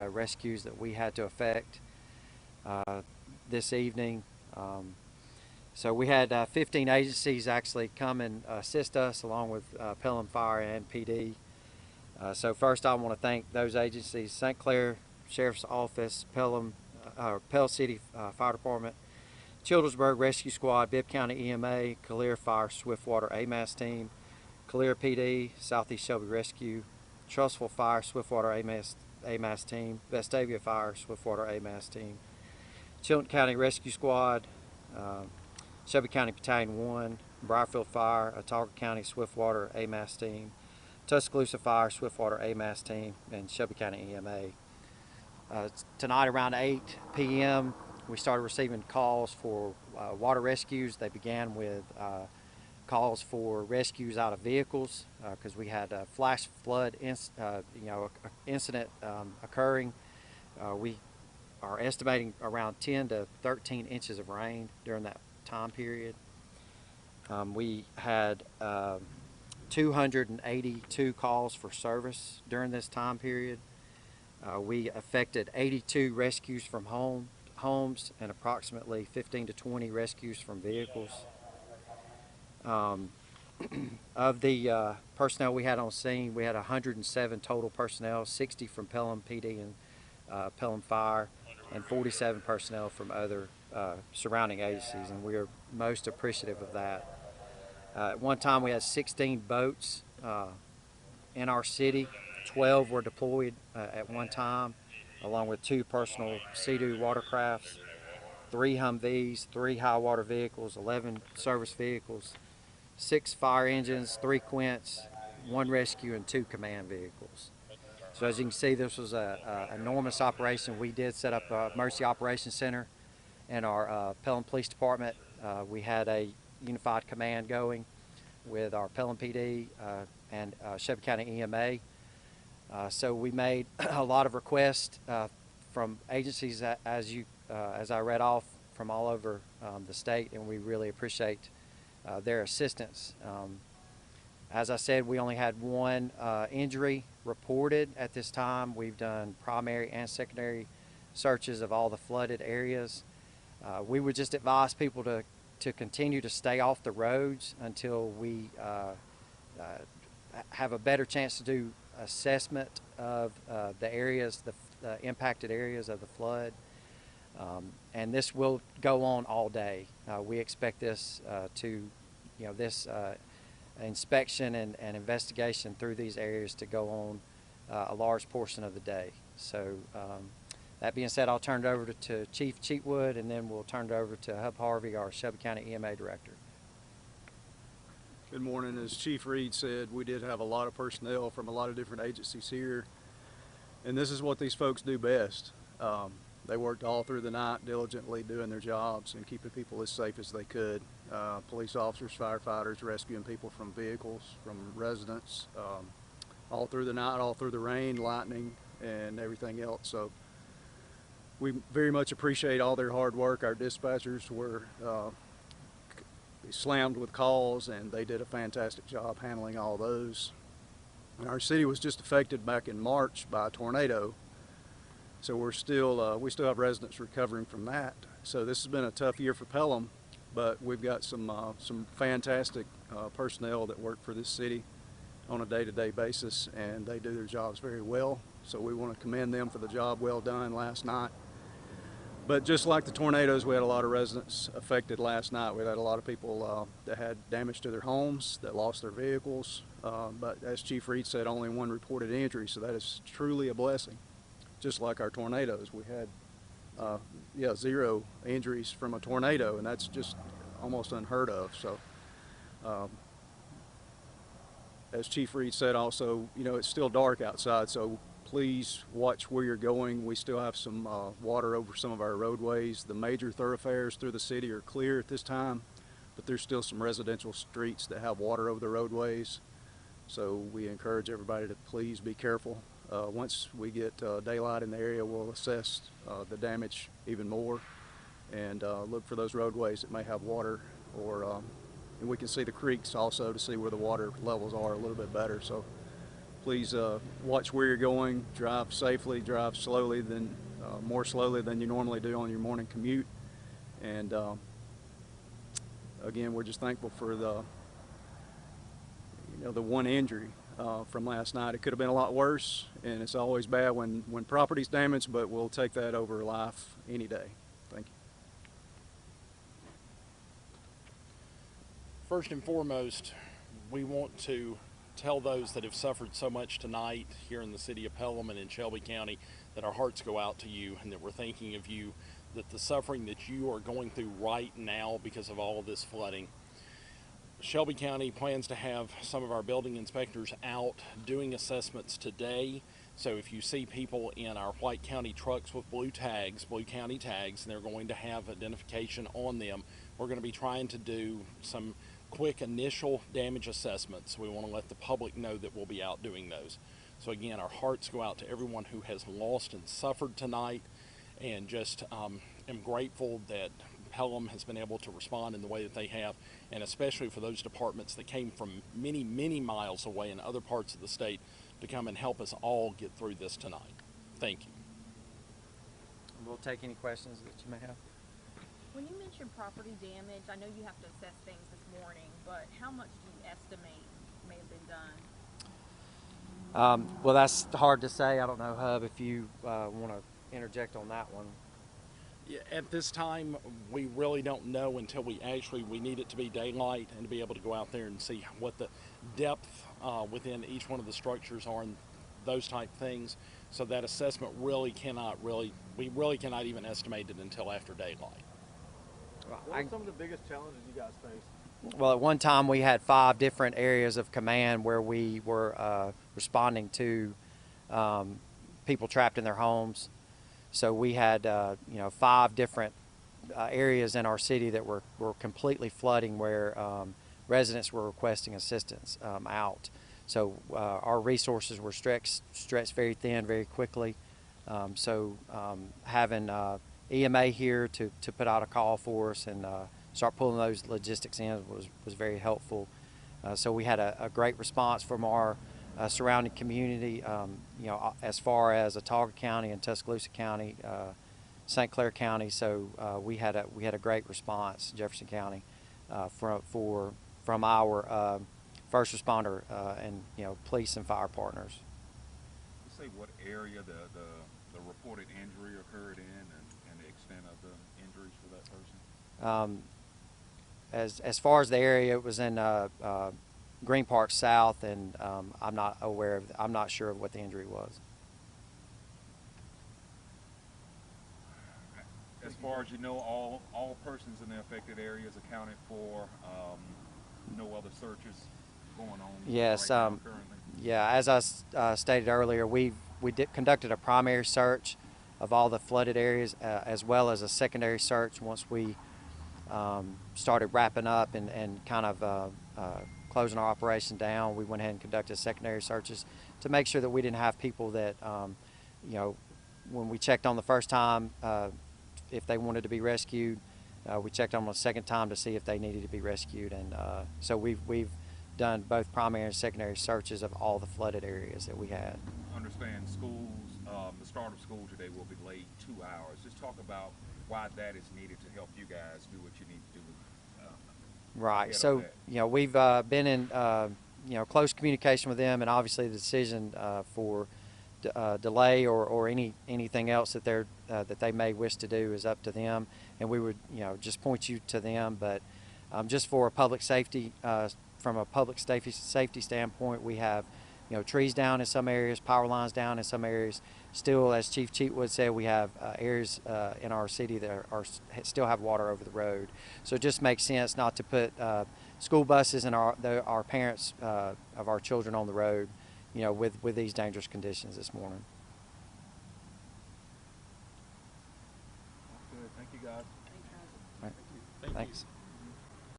rescues that we had to effect uh, this evening. So we had 15 agencies actually come and assist us, along with Pelham Fire and PD. So first, I want to thank those agencies: St. Clair Sheriff's Office, Pell City Fire Department, Childersburg Rescue Squad, Bibb County EMA, Calera Fire Swiftwater AMAS Team, Calera PD, Southeast Shelby Rescue, Trussville Fire Swiftwater AMAS Team, Vestavia Fire Swiftwater AMAS Team, Chilton County Rescue Squad, uh, Shelby County Battalion 1, Briarfield Fire, Autauga County Swiftwater AMAS Team, Tuscaloosa Fire Swiftwater AMAS Team, and Shelby County EMA. Tonight around 8 p.m., we started receiving calls for water rescues. They began with calls for rescues out of vehicles because we had a flash flood incident occurring. We are estimating around 10 to 13 inches of rain during that time period. We had 282 calls for service during this time period. We effected 82 rescues from homes and approximately 15 to 20 rescues from vehicles. Um, of the personnel we had on scene, we had 107 total personnel, 60 from Pelham PD and Pelham Fire, and 47 personnel from other surrounding agencies, and we are most appreciative of that. At one time, we had 16 boats in our city. 12 were deployed at one time, along with 2 personal Sea-Doo watercrafts, 3 Humvees, 3 high water vehicles, 11 service vehicles, 6 fire engines, 3 Quints, 1 rescue, and 2 command vehicles. So as you can see, this was an enormous operation. We did set up a Mercy Operations Center in our Pelham Police Department. We had a unified command going with our Pelham PD and Shelby County EMA. So we made a lot of requests from agencies as I read off from all over the state, and we really appreciate their assistance. As I said, we only had 1 injury reported at this time. We've done primary and secondary searches of all the flooded areas. We would just advise people to continue to stay off the roads until we have a better chance to do assessment of the areas, the impacted areas of the flood. And this will go on all day. We expect this this inspection and investigation through these areas to go on a large portion of the day. So that being said, I'll turn it over to Chief Cheatwood, and then we'll turn it over to Hub Harvey, our Shelby County EMA Director. Good morning. As Chief Reed said, we did have a lot of personnel from a lot of different agencies here, and this is what these folks do best. They worked all through the night diligently doing their jobs and keeping people as safe as they could. Police officers, firefighters, rescuing people from vehicles, from residents, all through the night, all through the rain, lightning, and everything else. So we very much appreciate all their hard work. Our dispatchers were slammed with calls, and they did a fantastic job handling all those. And our city was just affected back in March by a tornado, so we still have residents recovering from that. So this has been a tough year for Pelham, but we've got some fantastic personnel that work for this city on a day-to-day basis, and they do their jobs very well. So we want to commend them for the job well done last night. But just like the tornadoes, we had a lot of residents affected last night. We had a lot of people that had damage to their homes, that lost their vehicles. But as Chief Reed said, only 1 reported injury, so that is truly a blessing. Just like our tornadoes, we had 0 injuries from a tornado, and that's just almost unheard of. So as Chief Reed said also, it's still dark outside, so please watch where you're going. We still have some water over some of our roadways. The major thoroughfares through the city are clear at this time, but there's still some residential streets that have water over the roadways. So we encourage everybody to please be careful. Once we get daylight in the area, we'll assess the damage even more and look for those roadways that may have water, or and we can see the creeks also to see where the water levels are a little bit better. So Please watch where you're going, drive safely, drive slowly, more slowly than you normally do on your morning commute. And again, we're just thankful for the one injury from last night. It could have been a lot worse, and it's always bad when property's damaged, but we'll take that over life any day. Thank you. First and foremost, we want to tell those that have suffered so much tonight here in the city of Pelham and in Shelby County that our hearts go out to you and that we're thinking of you, that the suffering that you are going through right now because of all of this flooding. Shelby County plans to have some of our building inspectors out doing assessments today. So if you see people in our White County trucks with blue county tags, and they're going to have identification on them, we're going to be trying to do some quick initial damage assessments. We want to let the public know that we'll be out doing those. So again, our hearts go out to everyone who has lost and suffered tonight, and just am grateful that Pelham has been able to respond in the way that they have, and especially for those departments that came from many, many miles away in other parts of the state to come and help us all get through this tonight. Thank you. We'll take any questions that you may have. When you mentioned property damage, I know you have to assess things this morning, but how much do you estimate may have been done? Well, that's hard to say. I don't know, Hub, if you want to interject on that one. Yeah, at this time, we really don't know until we need it to be daylight and to be able to go out there and see what the depth within each one of the structures are and those type things. So that assessment we really cannot even estimate it until after daylight. What are some of the biggest challenges you guys face? Well, at one time we had 5 different areas of command where we were responding to people trapped in their homes. So we had 5 different areas in our city that were completely flooding, where residents were requesting assistance out. So our resources were stretched very thin very quickly. Having EMA here to put out a call for us and start pulling those logistics in was very helpful. So we had a great response from our surrounding community, as far as Autauga County and Tuscaloosa County, St. Clair County. So we had a great response, Jefferson County, from our first responder and police and fire partners. Say what area the reported injury occurred in, and the extent of the injuries for that person? As far as the area, it was in Green Park South, and I'm not sure of what the injury was. As far as you know, all persons in the affected areas accounted for. No other searches going on. Yes. Right now currently. Yeah. As I stated earlier, we conducted a primary search of all the flooded areas, as well as a secondary search once we started wrapping up and kind of closing our operation down. We went ahead and conducted secondary searches to make sure that we didn't have people that, when we checked on the first time, if they wanted to be rescued, we checked on them a second time to see if they needed to be rescued. And so we've done both primary and secondary searches of all the flooded areas that we had. Understand schools, the start of school today will be late 2 hours. Just talk about why that is needed to help you guys do what you need to do. Right. So, we've been in, close communication with them, and obviously the decision for delay or anything else that they may wish to do is up to them, and we would, just point you to them. But just for a public safety, from a public safety standpoint, we have, trees down in some areas, power lines down in some areas. Still, as Chief Cheatwood said, we have areas in our city that still have water over the road. So it just makes sense not to put school buses and our parents of our children on the road, with these dangerous conditions this morning. Good. Thank you, guys. All right. Thank you. Thanks.